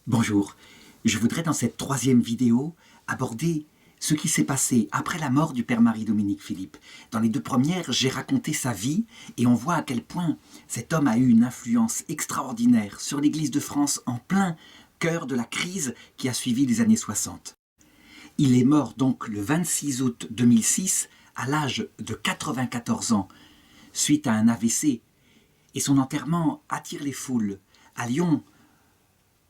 Bonjour, je voudrais dans cette troisième vidéo aborder ce qui s'est passé après la mort du père Marie-Dominique Philippe. Dans les deux premières, j'ai raconté sa vie et on voit à quel point cet homme a eu une influence extraordinaire sur l'Église de France en plein cœur de la crise qui a suivi les années 60. Il est mort donc le 26 août 2006 à l'âge de 94 ans suite à un AVC et son enterrement attire les foules. À Lyon,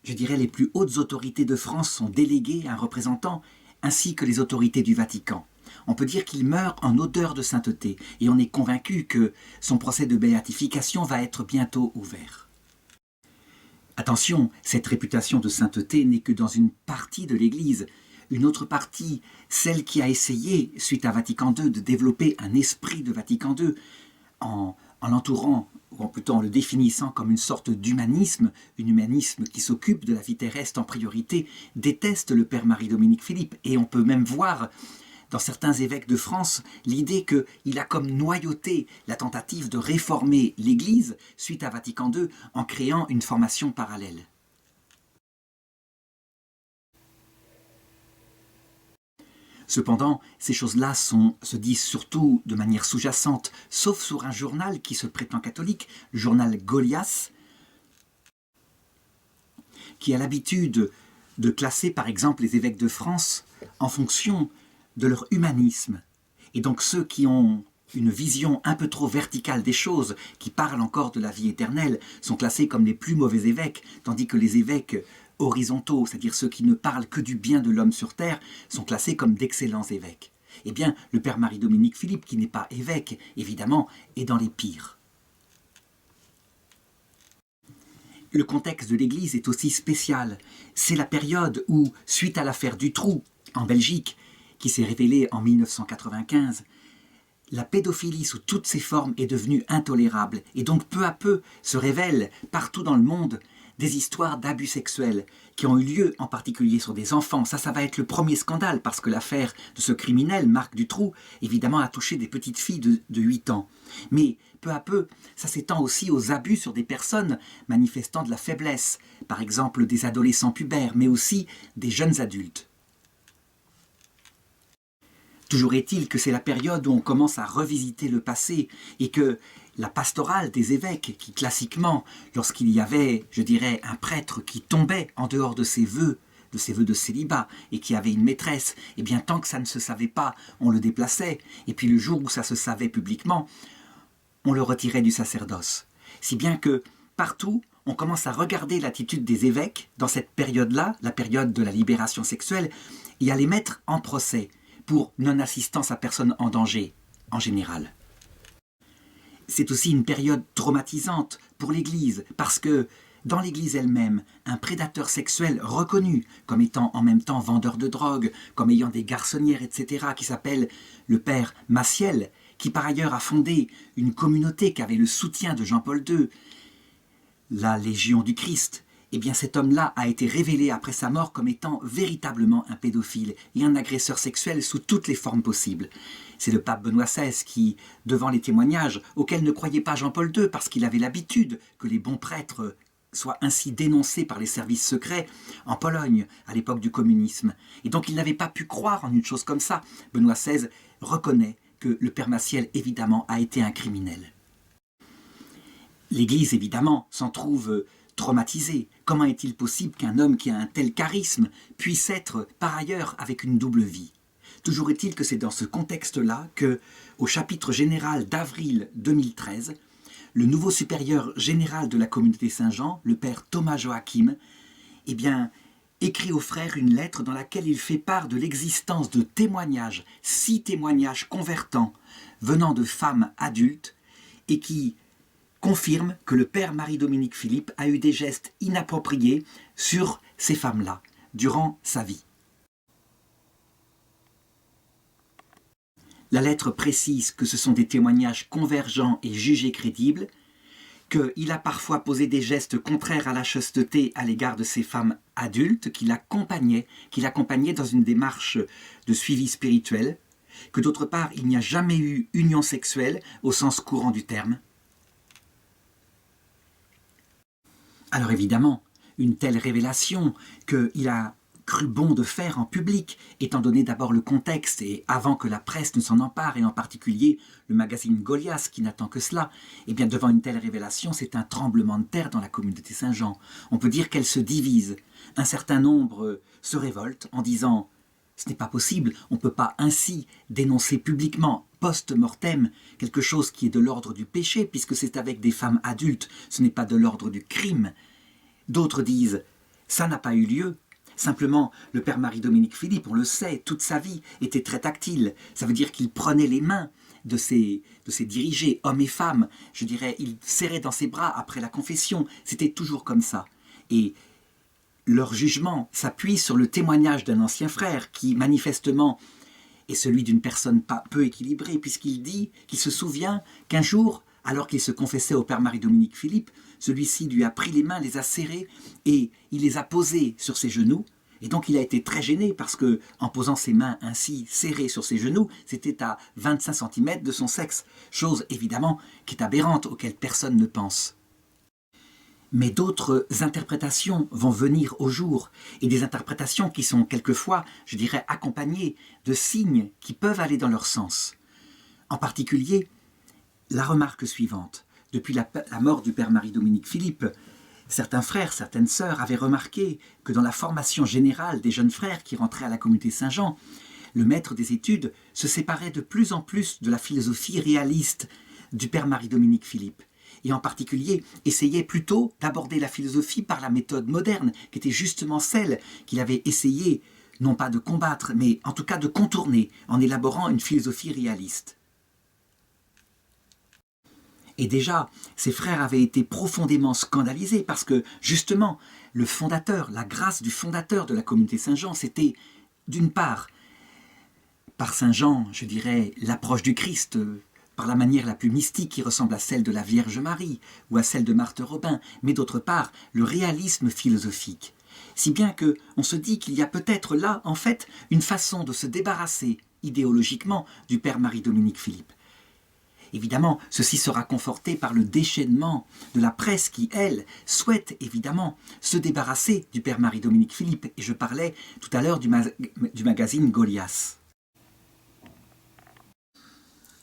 je dirais les plus hautes autorités de France sont déléguées à un représentant, ainsi que les autorités du Vatican. On peut dire qu'il meurt en odeur de sainteté, et on est convaincu que son procès de béatification va être bientôt ouvert. Attention, cette réputation de sainteté n'est que dans une partie de l'Église. Une autre partie, celle qui a essayé, suite à Vatican II, de développer un esprit de Vatican II, en l'entourant, ou plutôt en le définissant comme une sorte d'humanisme, un humanisme qui s'occupe de la vie terrestre en priorité, déteste le père Marie-Dominique Philippe. Et on peut même voir dans certains évêques de France l'idée qu'il a comme noyauté la tentative de réformer l'Église suite à Vatican II en créant une formation parallèle. Cependant, ces choses-là se disent surtout de manière sous-jacente, sauf sur un journal qui se prétend catholique, le journal Goliath, qui a l'habitude de classer par exemple les évêques de France en fonction de leur humanisme. Et donc ceux qui ont une vision un peu trop verticale des choses, qui parlent encore de la vie éternelle, sont classés comme les plus mauvais évêques, tandis que les évêques horizontaux, c'est-à-dire ceux qui ne parlent que du bien de l'homme sur terre, sont classés comme d'excellents évêques. Eh bien, le père Marie-Dominique Philippe, qui n'est pas évêque, évidemment, est dans les pires. Le contexte de l'Église est aussi spécial. C'est la période où, suite à l'affaire Dutroux, en Belgique, qui s'est révélée en 1995, la pédophilie sous toutes ses formes est devenue intolérable. Et donc, peu à peu, se révèlent partout dans le monde des histoires d'abus sexuels qui ont eu lieu en particulier sur des enfants. Ça va être le premier scandale parce que l'affaire de ce criminel, Marc Dutroux, évidemment a touché des petites filles de 8 ans. Mais peu à peu, ça s'étend aussi aux abus sur des personnes manifestant de la faiblesse, par exemple des adolescents pubères, mais aussi des jeunes adultes. Toujours est-il que c'est la période où on commence à revisiter le passé et que la pastorale des évêques, qui classiquement, lorsqu'il y avait, je dirais, un prêtre qui tombait en dehors de ses vœux de célibat et qui avait une maîtresse, eh bien tant que ça ne se savait pas, on le déplaçait, et puis le jour où ça se savait publiquement, on le retirait du sacerdoce. Si bien que partout, on commence à regarder l'attitude des évêques dans cette période-là, la période de la libération sexuelle, et à les mettre en procès pour non-assistance à personne en danger, en général. C'est aussi une période traumatisante pour l'Église, parce que dans l'Église elle-même, un prédateur sexuel reconnu comme étant en même temps vendeur de drogue, comme ayant des garçonnières, etc., qui s'appelle le père Maciel, qui par ailleurs a fondé une communauté qui avait le soutien de Jean-Paul II, la Légion du Christ. Eh bien cet homme-là a été révélé après sa mort comme étant véritablement un pédophile et un agresseur sexuel sous toutes les formes possibles. C'est le pape Benoît XVI qui, devant les témoignages auxquels ne croyait pas Jean-Paul II parce qu'il avait l'habitude que les bons prêtres soient ainsi dénoncés par les services secrets en Pologne à l'époque du communisme. Et donc il n'avait pas pu croire en une chose comme ça. Benoît XVI reconnaît que le père Maciel, évidemment, a été un criminel. L'Église, évidemment, s'en trouve traumatisé. Comment est-il possible qu'un homme qui a un tel charisme puisse être, par ailleurs, avec une double vie? Toujours est-il que c'est dans ce contexte-là que, au chapitre général d'avril 2013, le nouveau supérieur général de la communauté Saint-Jean, le père Thomas Joachim, eh bien, écrit aux frères une lettre dans laquelle il fait part de l'existence de témoignages, 6 témoignages convertants venant de femmes adultes et qui confirme que le père Marie-Dominique Philippe a eu des gestes inappropriés sur ces femmes-là, durant sa vie. La lettre précise que ce sont des témoignages convergents et jugés crédibles, qu'il a parfois posé des gestes contraires à la chasteté à l'égard de ces femmes adultes qu'il accompagnait dans une démarche de suivi spirituel, que d'autre part il n'y a jamais eu union sexuelle au sens courant du terme. Alors évidemment, une telle révélation qu'il a cru bon de faire en public, étant donné d'abord le contexte et avant que la presse ne s'en empare, et en particulier le magazine Goliath qui n'attend que cela, et bien devant une telle révélation, c'est un tremblement de terre dans la communauté Saint-Jean. On peut dire qu'elle se divise. Un certain nombre se révoltent en disant « ce n'est pas possible, on ne peut pas ainsi dénoncer publiquement post-mortem quelque chose qui est de l'ordre du péché, puisque c'est avec des femmes adultes, ce n'est pas de l'ordre du crime. » D'autres disent « ça n'a pas eu lieu ». Simplement, le père Marie-Dominique Philippe, on le sait, toute sa vie était très tactile. Ça veut dire qu'il prenait les mains de ses dirigés, hommes et femmes. Je dirais, il serrait dans ses bras après la confession. C'était toujours comme ça. Et leur jugement s'appuie sur le témoignage d'un ancien frère qui, manifestement, est celui d'une personne peu équilibrée, puisqu'il dit qu'il se souvient qu'un jour, alors qu'il se confessait au père Marie-Dominique Philippe, celui-ci lui a pris les mains, les a serrées et il les a posées sur ses genoux. Et donc il a été très gêné parce que, en posant ses mains ainsi serrées sur ses genoux, c'était à 25 cm de son sexe, chose évidemment qui est aberrante, auquel personne ne pense. Mais d'autres interprétations vont venir au jour, et des interprétations qui sont quelquefois, je dirais, accompagnées de signes qui peuvent aller dans leur sens. En particulier, la remarque suivante. Depuis la mort du père Marie-Dominique Philippe, certains frères, certaines sœurs avaient remarqué que dans la formation générale des jeunes frères qui rentraient à la communauté Saint-Jean, le maître des études se séparait de plus en plus de la philosophie réaliste du père Marie-Dominique Philippe, et en particulier essayait plutôt d'aborder la philosophie par la méthode moderne, qui était justement celle qu'il avait essayé, non pas de combattre, mais en tout cas de contourner, en élaborant une philosophie réaliste. Et déjà, ses frères avaient été profondément scandalisés parce que, justement, le fondateur, la grâce du fondateur de la communauté Saint-Jean, c'était, d'une part, par Saint-Jean, je dirais, l'approche du Christ, par la manière la plus mystique qui ressemble à celle de la Vierge Marie ou à celle de Marthe Robin, mais d'autre part, le réalisme philosophique. Si bien qu'on se dit qu'il y a peut-être là, en fait, une façon de se débarrasser idéologiquement du père Marie-Dominique Philippe. Évidemment, ceci sera conforté par le déchaînement de la presse qui, elle, souhaite évidemment se débarrasser du père Marie-Dominique Philippe. Et je parlais tout à l'heure du magazine Goliath.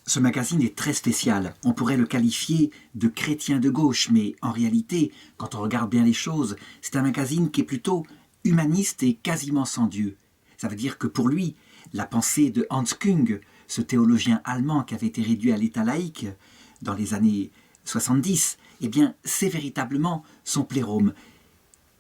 Ce magazine est très spécial. On pourrait le qualifier de chrétien de gauche, mais en réalité, quand on regarde bien les choses, c'est un magazine qui est plutôt humaniste et quasiment sans Dieu. Ça veut dire que pour lui, la pensée de Hans Küng, ce théologien allemand qui avait été réduit à l'état laïque dans les années 70, eh bien, c'est véritablement son plérôme.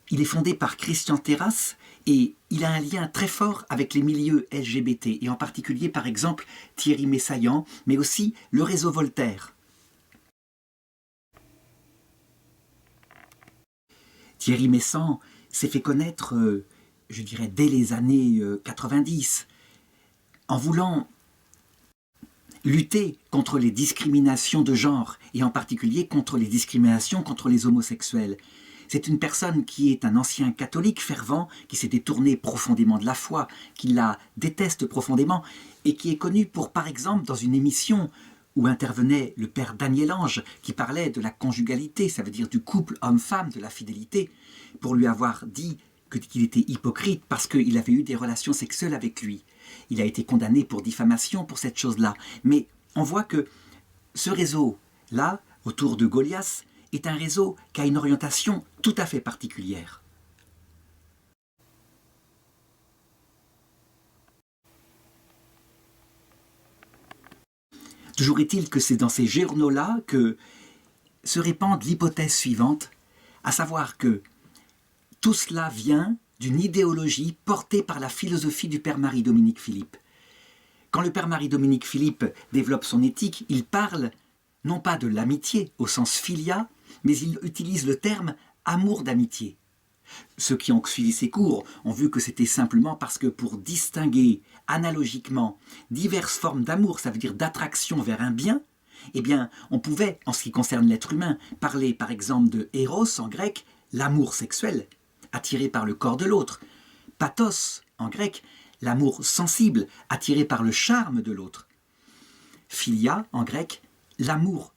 Il est fondé par Christian Terrasse et il a un lien très fort avec les milieux LGBT, et en particulier, par exemple, Thierry Messaillant, mais aussi le réseau Voltaire. Thierry Messaillant s'est fait connaître, je dirais, dès les années 90, en voulant lutter contre les discriminations de genre, et en particulier contre les discriminations contre les homosexuels. C'est une personne qui est un ancien catholique fervent, qui s'est détourné profondément de la foi, qui la déteste profondément, et qui est connu pour, par exemple, dans une émission où intervenait le père Daniel Ange, qui parlait de la conjugalité, ça veut dire du couple homme-femme, de la fidélité, pour lui avoir dit qu'il était hypocrite parce qu'il avait eu des relations sexuelles avec lui. Il a été condamné pour diffamation pour cette chose-là. Mais on voit que ce réseau-là, autour de Goliath, est un réseau qui a une orientation tout à fait particulière. Toujours est-il que c'est dans ces journaux-là que se répand l'hypothèse suivante, à savoir que tout cela vient d'une idéologie portée par la philosophie du père Marie-Dominique Philippe. Quand le père Marie-Dominique Philippe développe son éthique, il parle non pas de l'amitié au sens philia, mais il utilise le terme amour d'amitié. Ceux qui ont suivi ses cours ont vu que c'était simplement parce que pour distinguer analogiquement diverses formes d'amour, ça veut dire d'attraction vers un bien, eh bien, on pouvait, en ce qui concerne l'être humain, parler par exemple de éros en grec, l'amour sexuel, attiré par le corps de l'autre, pathos en grec, l'amour sensible, attiré par le charme de l'autre, philia en grec, l'amour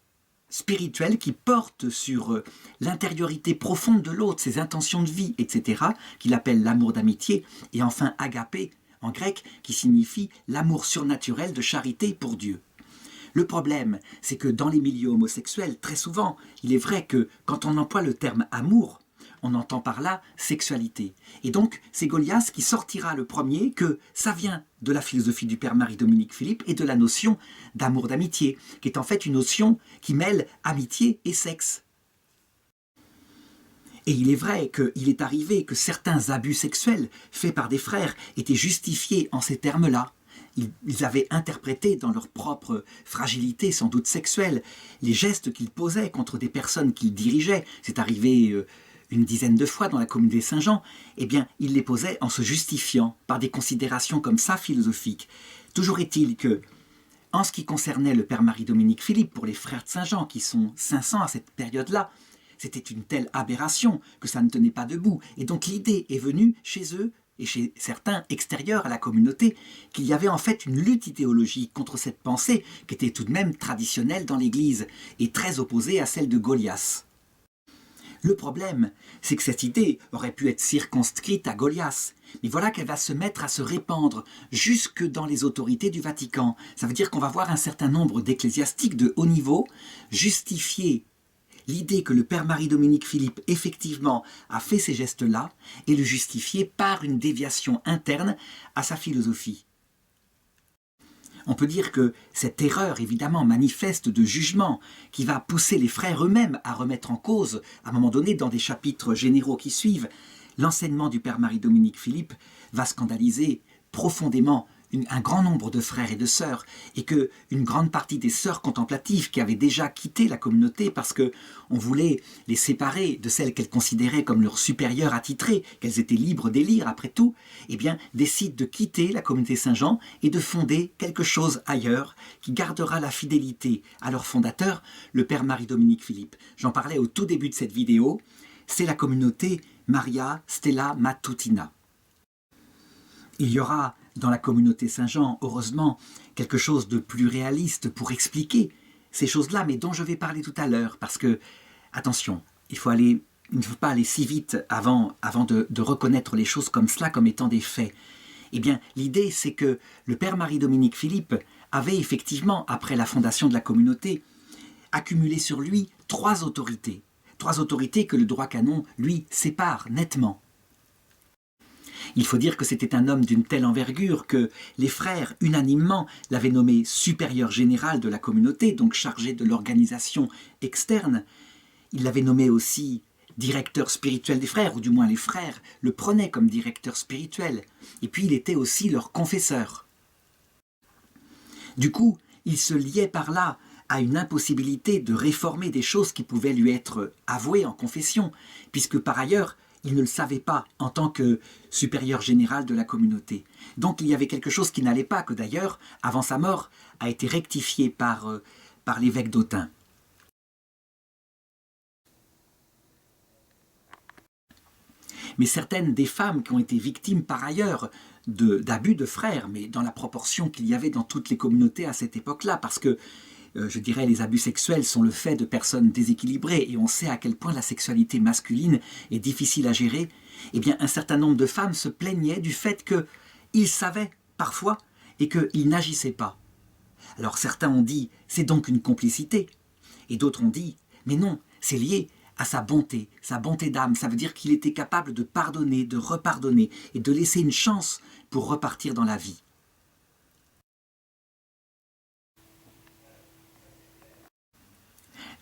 spirituel qui porte sur l'intériorité profonde de l'autre, ses intentions de vie, etc., qu'il appelle l'amour d'amitié, et enfin agapé en grec, qui signifie l'amour surnaturel de charité pour Dieu. Le problème, c'est que dans les milieux homosexuels, très souvent, il est vrai que quand on emploie le terme amour, on entend par là sexualité. Et donc, c'est Golias qui sortira le premier que ça vient de la philosophie du père Marie-Dominique Philippe et de la notion d'amour d'amitié, qui est en fait une notion qui mêle amitié et sexe. Et il est vrai qu'il est arrivé que certains abus sexuels faits par des frères étaient justifiés en ces termes-là. Ils avaient interprété dans leur propre fragilité, sans doute sexuelle, les gestes qu'ils posaient contre des personnes qu'ils dirigeaient. C'est arrivé une dizaine de fois dans la communauté Saint-Jean. Eh bien, ils les posaient en se justifiant par des considérations comme ça philosophiques. Toujours est-il que, en ce qui concernait le père Marie-Dominique Philippe, pour les frères de Saint-Jean, qui sont 500 à cette période-là, c'était une telle aberration que ça ne tenait pas debout. Et donc l'idée est venue chez eux, et chez certains extérieurs à la communauté, qu'il y avait en fait une lutte idéologique contre cette pensée qui était tout de même traditionnelle dans l'Église et très opposée à celle de Golias. Le problème, c'est que cette idée aurait pu être circonscrite à Golias, mais voilà qu'elle va se mettre à se répandre jusque dans les autorités du Vatican. Ça veut dire qu'on va voir un certain nombre d'ecclésiastiques de haut niveau justifier l'idée que le père Marie-Dominique Philippe, effectivement, a fait ces gestes-là et le justifier par une déviation interne à sa philosophie. On peut dire que cette erreur, évidemment, manifeste de jugement qui va pousser les frères eux-mêmes à remettre en cause, à un moment donné, dans des chapitres généraux qui suivent, l'enseignement du père Marie-Dominique Philippe va scandaliser profondément un grand nombre de frères et de sœurs, et qu'une grande partie des sœurs contemplatives qui avaient déjà quitté la communauté parce qu'on voulait les séparer de celles qu'elles considéraient comme leurs supérieures attitrées, qu'elles étaient libres d'élire après tout, eh bien, décident de quitter la communauté Saint-Jean et de fonder quelque chose ailleurs qui gardera la fidélité à leur fondateur, le père Marie-Dominique Philippe. J'en parlais au tout début de cette vidéo, c'est la communauté Maria Stella Matutina. Il y aura dans la communauté Saint-Jean, heureusement, quelque chose de plus réaliste pour expliquer ces choses-là, mais dont je vais parler tout à l'heure, parce que, attention, il ne faut pas aller si vite avant de reconnaître les choses comme cela, comme étant des faits. Eh bien, l'idée, c'est que le père Marie-Dominique Philippe avait effectivement, après la fondation de la communauté, accumulé sur lui trois autorités que le droit canon, lui, sépare nettement. Il faut dire que c'était un homme d'une telle envergure que les frères, unanimement, l'avaient nommé supérieur général de la communauté, donc chargé de l'organisation externe. Il l'avait nommé aussi directeur spirituel des frères, ou du moins les frères le prenaient comme directeur spirituel. Et puis il était aussi leur confesseur. Du coup, il se liait par là à une impossibilité de réformer des choses qui pouvaient lui être avouées en confession, puisque par ailleurs, il ne le savait pas en tant que supérieur général de la communauté. Donc il y avait quelque chose qui n'allait pas, que d'ailleurs, avant sa mort, a été rectifié par l'évêque d'Autun. Mais certaines des femmes qui ont été victimes par ailleurs d'abus de frères, mais dans la proportion qu'il y avait dans toutes les communautés à cette époque-là, parce que je dirais, les abus sexuels sont le fait de personnes déséquilibrées et on sait à quel point la sexualité masculine est difficile à gérer, eh bien un certain nombre de femmes se plaignaient du fait qu'ils savaient parfois et qu'ils n'agissaient pas. Alors certains ont dit c'est donc une complicité et d'autres ont dit mais non, c'est lié à sa bonté d'âme, ça veut dire qu'il était capable de pardonner, de repardonner et de laisser une chance pour repartir dans la vie.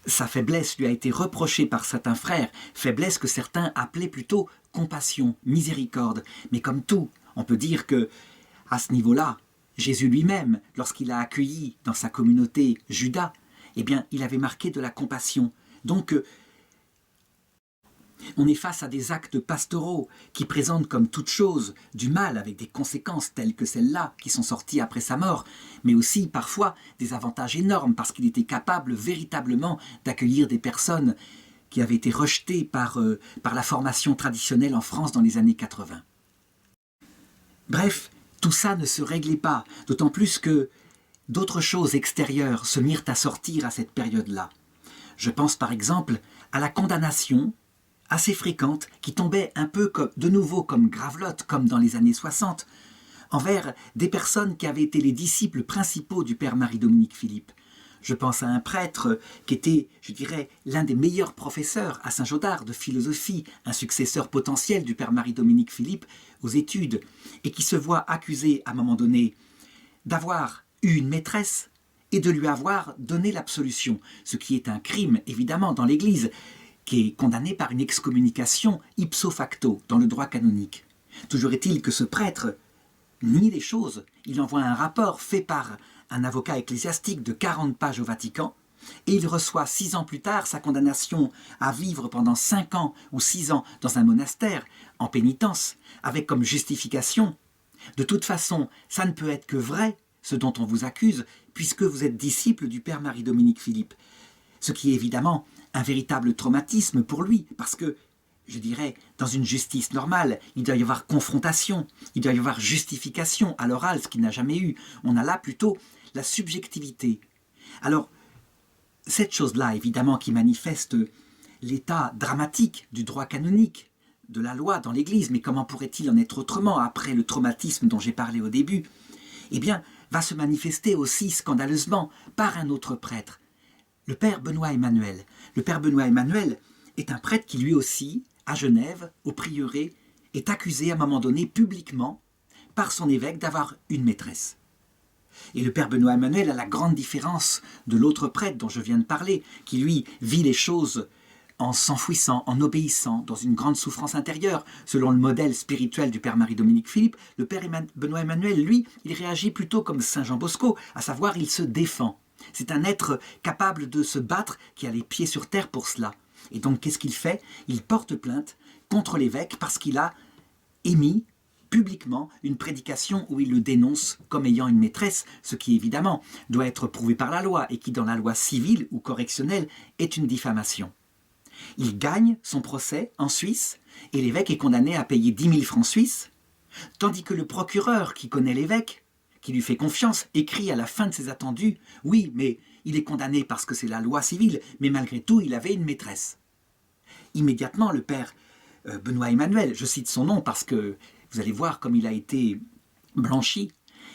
Sa faiblesse lui a été reprochée par certains frères, faiblesse que certains appelaient plutôt compassion, miséricorde. Mais comme tout, on peut dire que, à ce niveau-là, Jésus lui-même, lorsqu'il a accueilli dans sa communauté Judas, eh bien, il avait marqué de la compassion. Donc, on est face à des actes pastoraux qui présentent comme toute chose du mal avec des conséquences telles que celles-là qui sont sorties après sa mort, mais aussi parfois des avantages énormes parce qu'il était capable véritablement d'accueillir des personnes qui avaient été rejetées par la formation traditionnelle en France dans les années 80. Bref, tout ça ne se réglait pas, d'autant plus que d'autres choses extérieures se mirent à sortir à cette période-là. Je pense par exemple à la condamnation assez fréquente qui tombait un peu comme, de nouveau comme gravelotte, comme dans les années 60, envers des personnes qui avaient été les disciples principaux du père Marie-Dominique Philippe. Je pense à un prêtre qui était, je dirais, l'un des meilleurs professeurs à Saint-Gaudard de philosophie, un successeur potentiel du père Marie-Dominique Philippe aux études, et qui se voit accusé à un moment donné d'avoir eu une maîtresse et de lui avoir donné l'absolution, ce qui est un crime évidemment dans l'Église, qui est condamné par une excommunication ipso facto dans le droit canonique. Toujours est-il que ce prêtre nie les choses, il envoie un rapport fait par un avocat ecclésiastique de 40 pages au Vatican, et il reçoit 6 ans plus tard sa condamnation à vivre pendant 5 ans ou 6 ans dans un monastère, en pénitence, avec comme justification « De toute façon, ça ne peut être que vrai, ce dont on vous accuse, puisque vous êtes disciple du père Marie-Dominique Philippe. » Ce qui est évidemment un véritable traumatisme pour lui, parce que, je dirais, dans une justice normale, il doit y avoir confrontation, il doit y avoir justification à l'oral, ce qu'il n'a jamais eu. On a là plutôt la subjectivité. Alors, cette chose-là, évidemment, qui manifeste l'état dramatique du droit canonique, de la loi dans l'Église, mais comment pourrait-il en être autrement après le traumatisme dont j'ai parlé au début, eh bien, va se manifester aussi scandaleusement par un autre prêtre, le père Benoît Emmanuel. Le père Benoît Emmanuel est un prêtre qui lui aussi, à Genève, au prieuré, est accusé à un moment donné publiquement par son évêque d'avoir une maîtresse. Et le père Benoît Emmanuel a la grande différence de l'autre prêtre dont je viens de parler, qui lui vit les choses en s'enfouissant, en obéissant, dans une grande souffrance intérieure. Selon le modèle spirituel du père Marie-Dominique Philippe, le père Benoît Emmanuel, lui, il réagit plutôt comme Saint Jean Bosco, à savoir il se défend. C'est un être capable de se battre, qui a les pieds sur terre pour cela. Et donc, qu'est-ce qu'il fait? Il porte plainte contre l'évêque parce qu'il a émis publiquement une prédication où il le dénonce comme ayant une maîtresse, ce qui évidemment doit être prouvé par la loi et qui dans la loi civile ou correctionnelle est une diffamation. Il gagne son procès en Suisse et l'évêque est condamné à payer 10 000 francs suisses, tandis que le procureur qui connaît l'évêque, qui lui fait confiance, écrit à la fin de ses attendus « Oui, mais il est condamné parce que c'est la loi civile, mais malgré tout, il avait une maîtresse. » Immédiatement, le père Benoît Emmanuel, je cite son nom parce que vous allez voir comme il a été blanchi,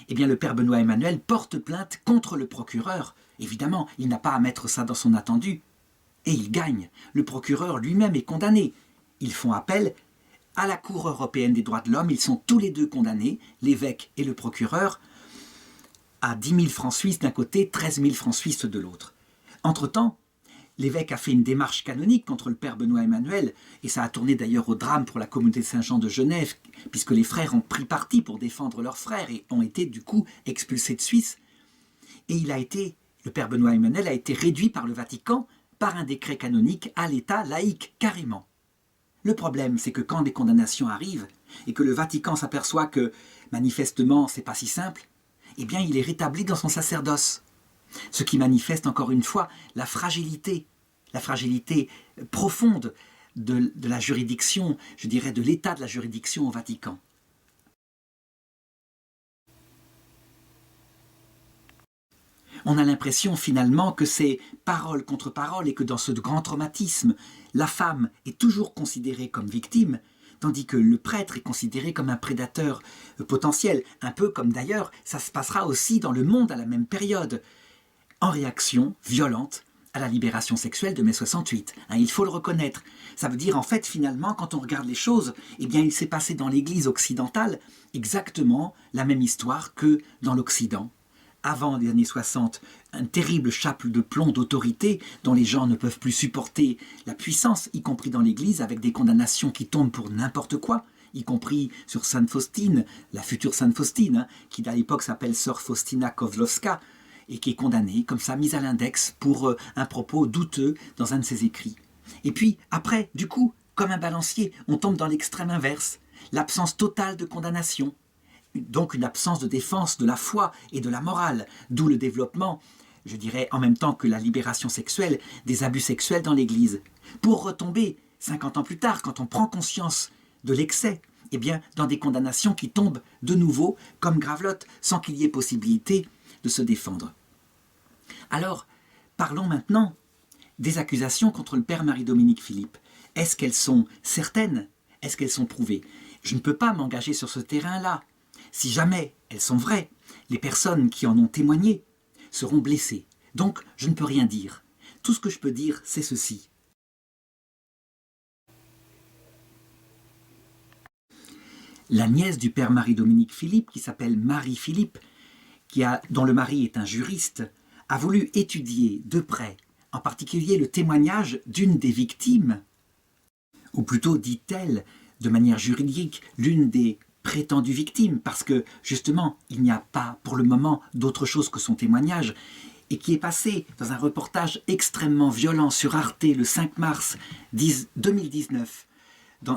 eh bien le père Benoît Emmanuel porte plainte contre le procureur. Évidemment, il n'a pas à mettre ça dans son attendu. Et il gagne. Le procureur lui-même est condamné. Ils font appel à la Cour européenne des droits de l'homme. Ils sont tous les deux condamnés, l'évêque et le procureur, à 10 000 francs suisses d'un côté, 13 000 francs suisses de l'autre. Entre-temps, l'évêque a fait une démarche canonique contre le père Benoît Emmanuel, et ça a tourné d'ailleurs au drame pour la communauté Saint-Jean de Genève, puisque les frères ont pris parti pour défendre leurs frères et ont été du coup expulsés de Suisse. Et le père Benoît Emmanuel a été réduit par le Vatican par un décret canonique à l'état laïque, carrément. Le problème, c'est que quand des condamnations arrivent, et que le Vatican s'aperçoit que, manifestement, c'est pas si simple, eh bien, il est rétabli dans son sacerdoce. Ce qui manifeste encore une fois la fragilité profonde de la juridiction, je dirais de l'état de la juridiction au Vatican. On a l'impression finalement que c'est parole contre parole et que dans ce grand traumatisme, la femme est toujours considérée comme victime, tandis que le prêtre est considéré comme un prédateur potentiel, un peu comme d'ailleurs ça se passera aussi dans le monde à la même période, en réaction violente à la libération sexuelle de mai 68. Il faut le reconnaître. Ça veut dire en fait finalement quand on regarde les choses, eh bien il s'est passé dans l'Église occidentale exactement la même histoire que dans l'Occident. Avant les années 60, un terrible chape de plomb d'autorité dont les gens ne peuvent plus supporter la puissance, y compris dans l'Église, avec des condamnations qui tombent pour n'importe quoi, y compris sur Sainte Faustine, la future Sainte Faustine, qui à l'époque s'appelle Sœur Faustina Kozłowska, et qui est condamnée, comme ça, mise à l'index pour un propos douteux dans un de ses écrits. Et puis, après, du coup, comme un balancier, on tombe dans l'extrême inverse, l'absence totale de condamnation, donc une absence de défense de la foi et de la morale, d'où le développement, je dirais en même temps que la libération sexuelle, des abus sexuels dans l'Église. Pour retomber, 50 ans plus tard, quand on prend conscience de l'excès, eh bien, dans des condamnations qui tombent de nouveau comme gravelotte, sans qu'il y ait possibilité de se défendre. Alors, parlons maintenant des accusations contre le père Marie-Dominique Philippe. Est-ce qu'elles sont certaines? Est-ce qu'elles sont prouvées? Je ne peux pas m'engager sur ce terrain-là. Si jamais elles sont vraies, les personnes qui en ont témoigné seront blessées. Donc, je ne peux rien dire. Tout ce que je peux dire, c'est ceci. La nièce du père Marie-Dominique Philippe, qui s'appelle Marie-Philippe, dont le mari est un juriste, a voulu étudier de près, en particulier le témoignage d'une des victimes, ou plutôt, dit-elle, de manière juridique, l'une des prétendues victimes, parce que, justement, il n'y a pas, pour le moment, d'autre chose que son témoignage, et qui est passé dans un reportage extrêmement violent sur Arte le 5 mars 2019,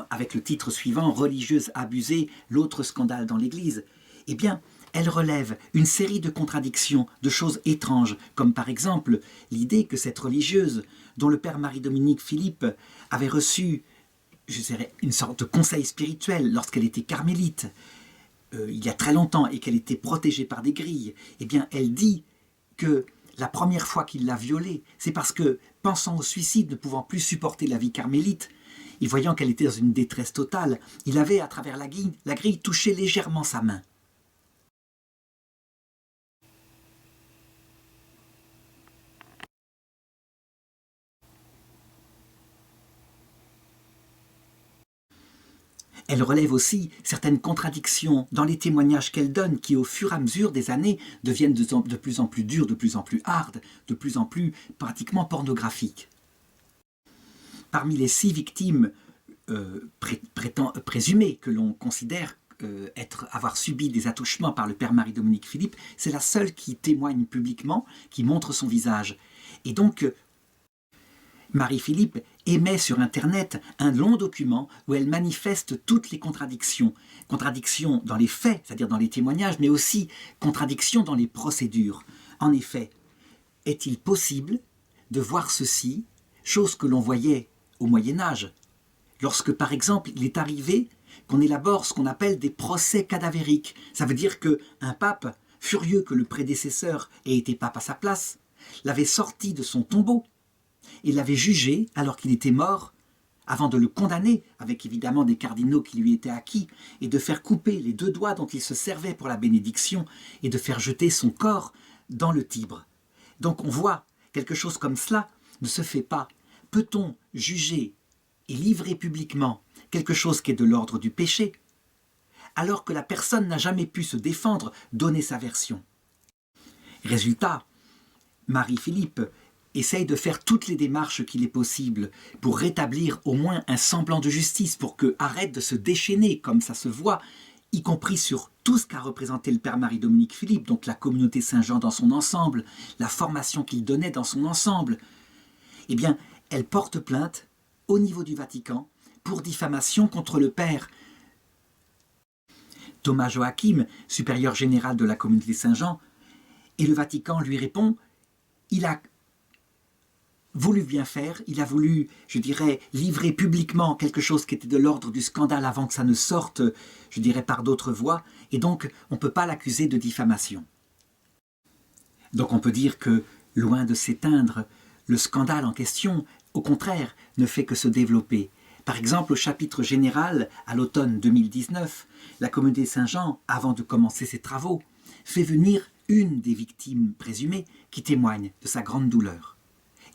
avec le titre suivant « Religieuse abusée, l'autre scandale dans l'Église », eh bien, elle relève une série de contradictions, de choses étranges, comme par exemple l'idée que cette religieuse, dont le père Marie-Dominique Philippe avait reçu, je dirais, une sorte de conseil spirituel lorsqu'elle était carmélite, il y a très longtemps, et qu'elle était protégée par des grilles, eh bien, elle dit que la première fois qu'il l'a violée, c'est parce que, pensant au suicide, ne pouvant plus supporter la vie carmélite, et voyant qu'elle était dans une détresse totale, il avait, à travers la grille, touché légèrement sa main. Elle relève aussi certaines contradictions dans les témoignages qu'elle donne, qui au fur et à mesure des années deviennent de plus en plus durs, de plus en plus hard, de plus en plus pratiquement pornographiques. Parmi les 6 victimes présumées que l'on considère avoir subi des attouchements par le père Marie-Dominique Philippe, c'est la seule qui témoigne publiquement, qui montre son visage. Et donc, Marie-Philippe émet sur Internet un long document où elle manifeste toutes les contradictions. Contradictions dans les faits, c'est-à-dire dans les témoignages, mais aussi contradictions dans les procédures. En effet, est-il possible de voir ceci, chose que l'on voyait au Moyen-Âge, lorsque, par exemple, il est arrivé qu'on élabore ce qu'on appelle des procès cadavériques. Ça veut dire qu'un pape, furieux que le prédécesseur ait été pape à sa place, l'avait sorti de son tombeau et l'avait jugé alors qu'il était mort, avant de le condamner, avec évidemment des cardinaux qui lui étaient acquis, et de faire couper les 2 doigts dont il se servait pour la bénédiction, et de faire jeter son corps dans le Tibre. Donc on voit, quelque chose comme cela ne se fait pas. Peut-on juger et livrer publiquement quelque chose qui est de l'ordre du péché, alors que la personne n'a jamais pu se défendre, donner sa version? Résultat, Marie-Philippe essaye de faire toutes les démarches qu'il est possible pour rétablir au moins un semblant de justice, pour que arrête de se déchaîner comme ça se voit, y compris sur tout ce qu'a représenté le père Marie-Dominique Philippe, donc la communauté Saint-Jean dans son ensemble, la formation qu'il donnait dans son ensemble. Eh bien, elle porte plainte au niveau du Vatican pour diffamation contre le père. Thomas Joachim, supérieur général de la communauté Saint-Jean, et le Vatican lui répond, il a voulu bien faire, il a voulu, je dirais, livrer publiquement quelque chose qui était de l'ordre du scandale avant que ça ne sorte, je dirais, par d'autres voies, et donc on ne peut pas l'accuser de diffamation. Donc on peut dire que, loin de s'éteindre, le scandale en question, au contraire, ne fait que se développer. Par exemple, au chapitre général, à l'automne 2019, la communauté Saint-Jean, avant de commencer ses travaux, fait venir une des victimes présumées qui témoigne de sa grande douleur.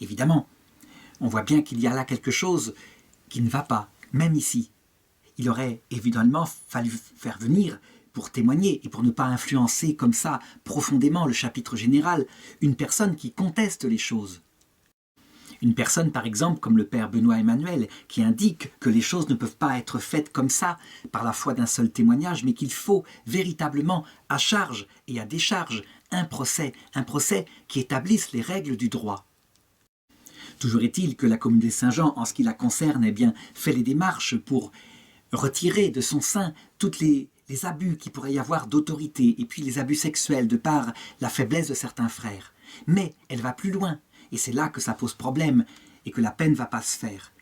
Évidemment, on voit bien qu'il y a là quelque chose qui ne va pas, même ici. Il aurait évidemment fallu faire venir, pour témoigner et pour ne pas influencer comme ça profondément le chapitre général, une personne qui conteste les choses. Une personne, par exemple, comme le père Benoît Emmanuel, qui indique que les choses ne peuvent pas être faites comme ça, par la foi d'un seul témoignage, mais qu'il faut véritablement, à charge et à décharge, un procès qui établisse les règles du droit. Toujours est-il que la communauté Saint-Jean, en ce qui la concerne, eh bien, fait les démarches pour retirer de son sein tous les abus qu'il pourrait y avoir d'autorité, et puis les abus sexuels de par la faiblesse de certains frères. Mais elle va plus loin. Et c'est là que ça pose problème et que la peine ne va pas se faire.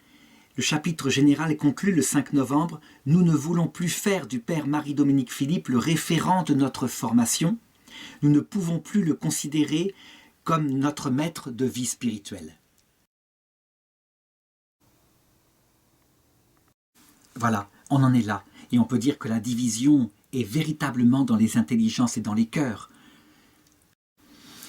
Le chapitre général conclut le 5 novembre. « Nous ne voulons plus faire du père Marie-Dominique Philippe le référent de notre formation. Nous ne pouvons plus le considérer comme notre maître de vie spirituelle. » Voilà, on en est là. Et on peut dire que la division est véritablement dans les intelligences et dans les cœurs.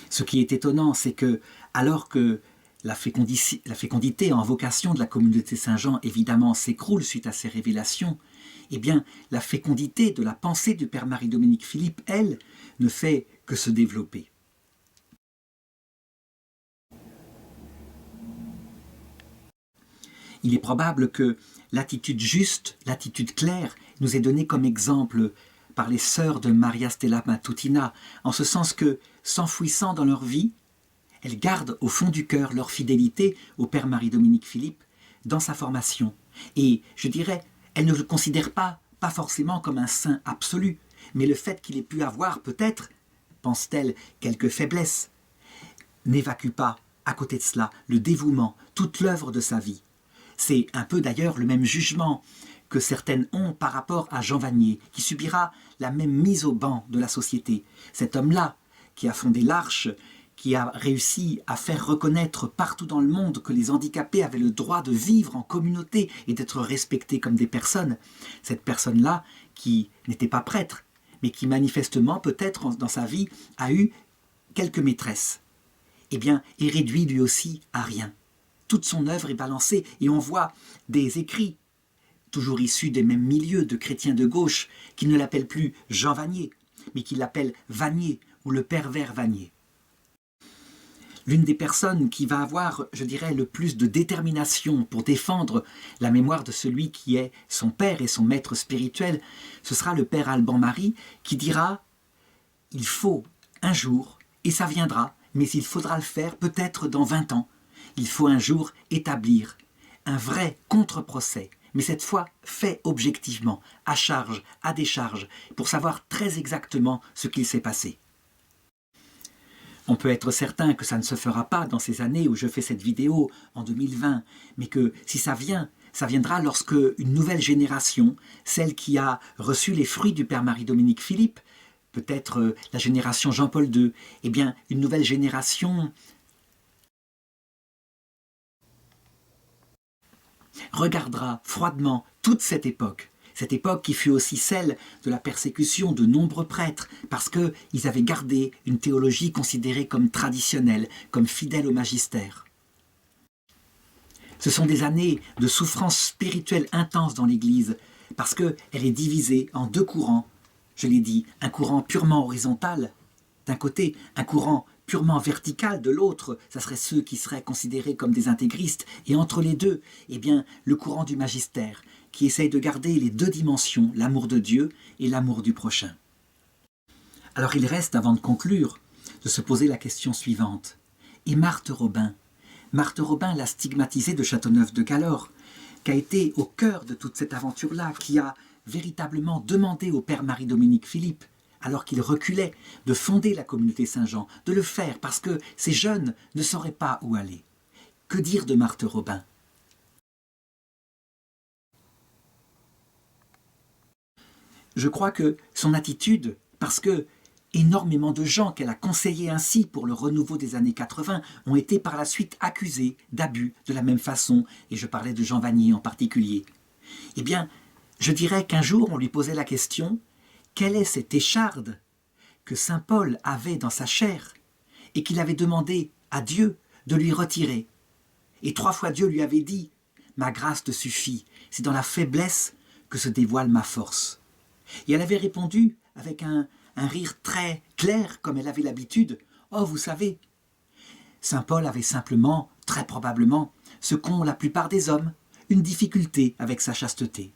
Ce qui est étonnant, c'est que, alors que la fécondité en vocation de la communauté Saint-Jean, évidemment, s'écroule suite à ces révélations, eh bien, la fécondité de la pensée du Père Marie-Dominique Philippe, elle, ne fait que se développer. Il est probable que l'attitude juste, l'attitude claire, nous est donnée comme exemple par les sœurs de Maria Stella Matutina, en ce sens que, s'enfouissant dans leur vie, elles gardent au fond du cœur leur fidélité au Père Marie-Dominique Philippe dans sa formation. Et je dirais, elles ne le considèrent pas forcément comme un saint absolu, mais le fait qu'il ait pu avoir peut-être, pense-t-elle, quelques faiblesses, n'évacue pas, à côté de cela, le dévouement, toute l'œuvre de sa vie. C'est un peu d'ailleurs le même jugement que certaines ont par rapport à Jean Vanier, qui subira la même mise au banc de la société. Cet homme-là, qui a fondé l'Arche, qui a réussi à faire reconnaître partout dans le monde que les handicapés avaient le droit de vivre en communauté et d'être respectés comme des personnes. Cette personne-là, qui n'était pas prêtre, mais qui manifestement, peut-être dans sa vie, a eu quelques maîtresses, eh bien, est réduit lui aussi à rien. Toute son œuvre est balancée et on voit des écrits, toujours issus des mêmes milieux de chrétiens de gauche, qui ne l'appellent plus Jean Vanier, mais qui l'appellent Vanier ou le pervers Vanier. L'une des personnes qui va avoir, je dirais, le plus de détermination pour défendre la mémoire de celui qui est son père et son maître spirituel, ce sera le père Alban Marie, qui dira « Il faut un jour, et ça viendra, mais il faudra le faire peut-être dans 20 ans, il faut un jour établir un vrai contre-procès, mais cette fois fait objectivement, à charge, à décharge, pour savoir très exactement ce qu'il s'est passé. » On peut être certain que ça ne se fera pas dans ces années où je fais cette vidéo en 2020, mais que si ça vient, ça viendra lorsque une nouvelle génération, celle qui a reçu les fruits du Père Marie-Dominique Philippe, peut-être la génération Jean-Paul II, eh bien une nouvelle génération regardera froidement toute cette époque qui fut aussi celle de la persécution de nombreux prêtres, parce qu'ils avaient gardé une théologie considérée comme traditionnelle, comme fidèle au magistère. Ce sont des années de souffrance spirituelle intense dans l'Église, parce qu'elle est divisée en deux courants. Je l'ai dit, un courant purement horizontal, d'un côté, un courant purement vertical de l'autre, ça serait ceux qui seraient considérés comme des intégristes, et entre les deux, eh bien, le courant du magistère, qui essaye de garder les deux dimensions, l'amour de Dieu et l'amour du prochain. Alors il reste, avant de conclure, de se poser la question suivante. Et Marthe Robin, la stigmatisée de Châteauneuf-de-Galorre, qui a été au cœur de toute cette aventure-là, qui a véritablement demandé au Père Marie-Dominique Philippe, alors qu'il reculait, de fonder la communauté Saint-Jean, de le faire parce que ces jeunes ne sauraient pas où aller. Que dire de Marthe Robin ? Je crois que son attitude, parce que énormément de gens qu'elle a conseillés ainsi pour le renouveau des années 80 ont été par la suite accusés d'abus de la même façon, et je parlais de Jean Vanier en particulier. Eh bien, je dirais qu'un jour on lui posait la question « Quelle est cette écharde que saint Paul avait dans sa chair et qu'il avait demandé à Dieu de lui retirer ?» Et 3 fois Dieu lui avait dit « Ma grâce te suffit, c'est dans la faiblesse que se dévoile ma force. » Et elle avait répondu avec un rire très clair, comme elle avait l'habitude. « Oh, vous savez, saint Paul avait simplement, très probablement, ce qu'ont la plupart des hommes, une difficulté avec sa chasteté. »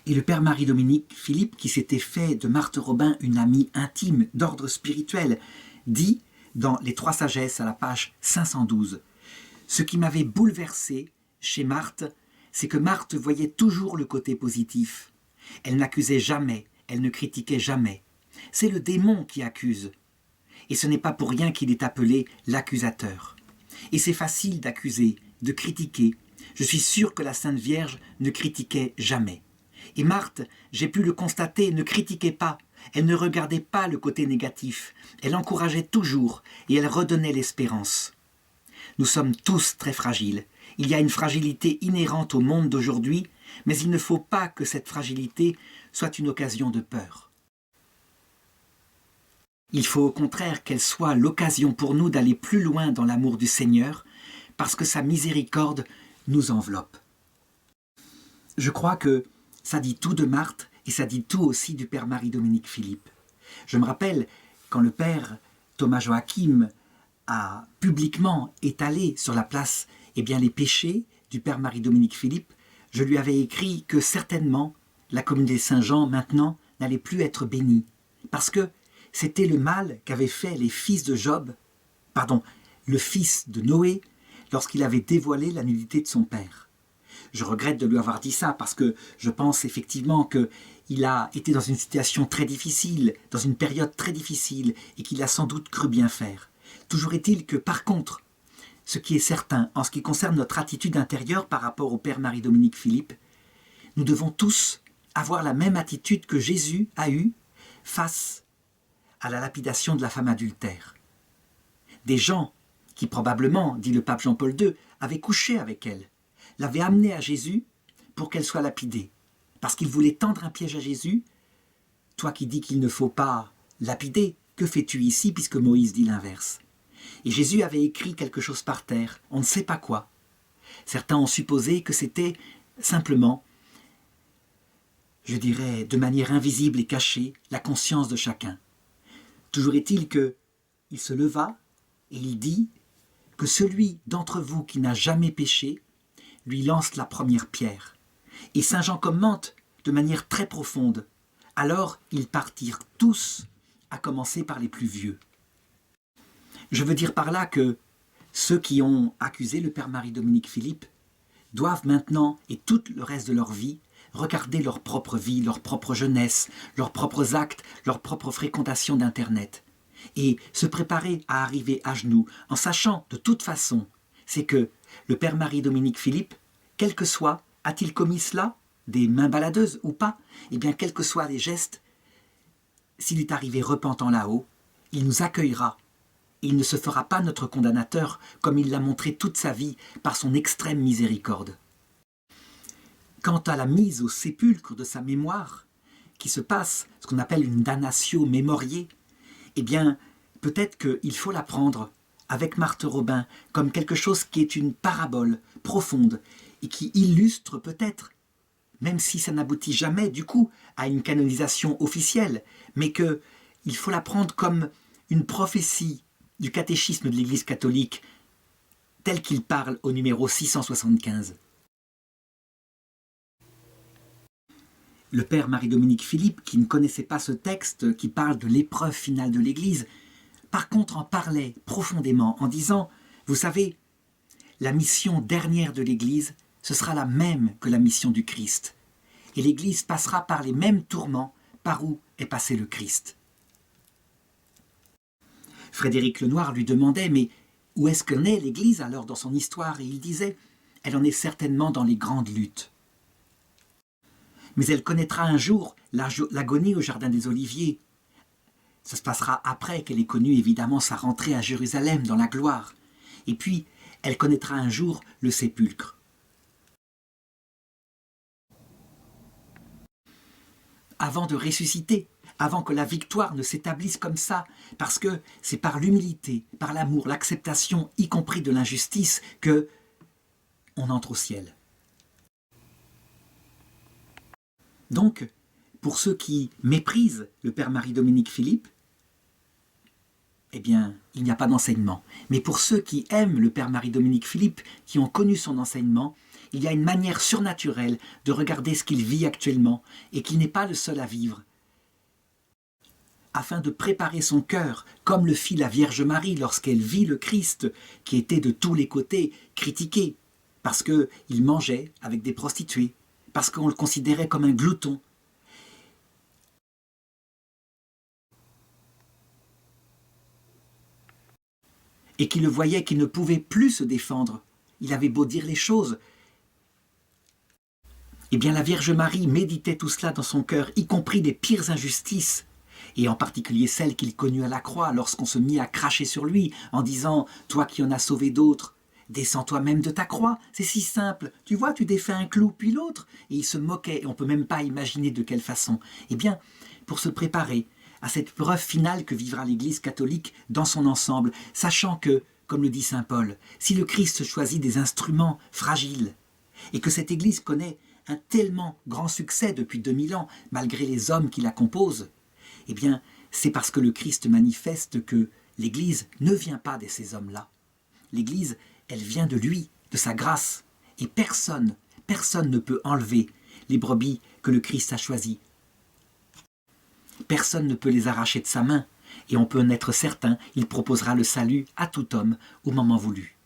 Et le Père Marie-Dominique Philippe, qui s'était fait de Marthe Robin une amie intime d'ordre spirituel, dit dans Les 3 sagesses à la page 512 « Ce qui m'avait bouleversé chez Marthe, c'est que Marthe voyait toujours le côté positif. Elle n'accusait jamais, elle ne critiquait jamais. C'est le démon qui accuse. Et ce n'est pas pour rien qu'il est appelé l'accusateur. Et c'est facile d'accuser, de critiquer. Je suis sûr que la Sainte Vierge ne critiquait jamais. Et Marthe, j'ai pu le constater, ne critiquait pas. Elle ne regardait pas le côté négatif. Elle encourageait toujours et elle redonnait l'espérance. Nous sommes tous très fragiles. Il y a une fragilité inhérente au monde d'aujourd'hui, Mais il ne faut pas que cette fragilité soit une occasion de peur. Il faut au contraire qu'elle soit l'occasion pour nous d'aller plus loin dans l'amour du Seigneur, parce que sa miséricorde nous enveloppe. Je crois que ça dit tout de Marthe et ça dit tout aussi du père Marie-Dominique Philippe. Je me rappelle quand le père Thomas Joachim a publiquement étalé sur la place les péchés du père Marie-Dominique Philippe, je lui avais écrit que certainement la communauté Saint-Jean maintenant n'allait plus être bénie, parce que c'était le mal qu'avaient fait les fils de le fils de Noé, lorsqu'il avait dévoilé la nudité de son père. Je regrette de lui avoir dit ça parce que je pense effectivement qu'il a été dans une situation très difficile, dans une période très difficile et qu'il a sans doute cru bien faire. Toujours est-il que par contre, ce qui est certain en ce qui concerne notre attitude intérieure par rapport au père Marie-Dominique Philippe, nous devons tous avoir la même attitude que Jésus a eue face à la lapidation de la femme adultère. Des gens qui probablement, dit le pape Jean-Paul II, avaient couché avec elle, l'avaient amenée à Jésus pour qu'elle soit lapidée, parce qu'ils voulaient tendre un piège à Jésus. Toi qui dis qu'il ne faut pas lapider, que fais-tu ici puisque Moïse dit l'inverse? Et Jésus avait écrit quelque chose par terre, on ne sait pas quoi. Certains ont supposé que c'était simplement, je dirais, de manière invisible et cachée, la conscience de chacun. Toujours est-il qu'il se leva et il dit que celui d'entre vous qui n'a jamais péché lui lance la première pierre. Et saint Jean commente de manière très profonde. Alors ils partirent tous, à commencer par les plus vieux. Je veux dire par là que ceux qui ont accusé le père Marie-Dominique Philippe doivent maintenant, et tout le reste de leur vie, regarder leur propre vie, leur propre jeunesse, leurs propres actes, leur propre fréquentation d'Internet, et se préparer à arriver à genoux, en sachant de toute façon, c'est que le père Marie-Dominique Philippe, quel que soit, a-t-il commis cela, des mains baladeuses ou pas, eh bien quels que soient les gestes, s'il est arrivé repentant là-haut, il nous accueillera. Il ne se fera pas notre condamnateur comme il l'a montré toute sa vie par son extrême miséricorde. Quant à la mise au sépulcre de sa mémoire, qui se passe, ce qu'on appelle une damnatio memoriae, eh bien, peut-être qu'il faut la prendre avec Marthe Robin comme quelque chose qui est une parabole profonde et qui illustre peut-être, même si ça n'aboutit jamais du coup à une canonisation officielle, mais qu'il faut la prendre comme une prophétie du catéchisme de l'Église catholique tel qu'il parle au numéro 675. Le père Marie-Dominique Philippe, qui ne connaissait pas ce texte qui parle de l'épreuve finale de l'Église, par contre en parlait profondément en disant « Vous savez, la mission dernière de l'Église, ce sera la même que la mission du Christ. Et l'Église passera par les mêmes tourments par où est passé le Christ. » Frédéric Lenoir lui demandait « Mais où est-ce qu'en est l'Église alors dans son histoire ?» Et il disait « Elle en est certainement dans les grandes luttes. Mais elle connaîtra un jour l'agonie au Jardin des Oliviers. Ça se passera après qu'elle ait connu évidemment sa rentrée à Jérusalem dans la gloire. Et puis, elle connaîtra un jour le sépulcre. Avant de ressusciter, avant que la victoire ne s'établisse comme ça, parce que c'est par l'humilité, par l'amour, l'acceptation, y compris de l'injustice, que on entre au ciel. Donc, pour ceux qui méprisent le père Marie-Dominique Philippe, eh bien, il n'y a pas d'enseignement. Mais pour ceux qui aiment le père Marie-Dominique Philippe, qui ont connu son enseignement, il y a une manière surnaturelle de regarder ce qu'il vit actuellement et qu'il n'est pas le seul à vivre, afin de préparer son cœur, comme le fit la Vierge Marie lorsqu'elle vit le Christ, qui était de tous les côtés critiqué, parce qu'il mangeait avec des prostituées, parce qu'on le considérait comme un glouton. Et qu'il le voyait qu'il ne pouvait plus se défendre. Il avait beau dire les choses. Eh bien, la Vierge Marie méditait tout cela dans son cœur, y compris des pires injustices, et en particulier celles qu'il connut à la croix, lorsqu'on se mit à cracher sur lui, en disant « Toi qui en as sauvé d'autres », Descends toi-même de ta croix, c'est si simple. Tu vois, tu défais un clou puis l'autre. Et il se moquait, et on ne peut même pas imaginer de quelle façon. Eh bien, pour se préparer à cette preuve finale que vivra l'Église catholique dans son ensemble, sachant que, comme le dit saint Paul, si le Christ choisit des instruments fragiles, et que cette Église connaît un tellement grand succès depuis 2000 ans, malgré les hommes qui la composent, eh bien, c'est parce que le Christ manifeste que l'Église ne vient pas de ces hommes-là. L'Église, elle vient de lui, de sa grâce. Et personne ne peut enlever les brebis que le Christ a choisies. Personne ne peut les arracher de sa main. Et on peut en être certain, il proposera le salut à tout homme au moment voulu.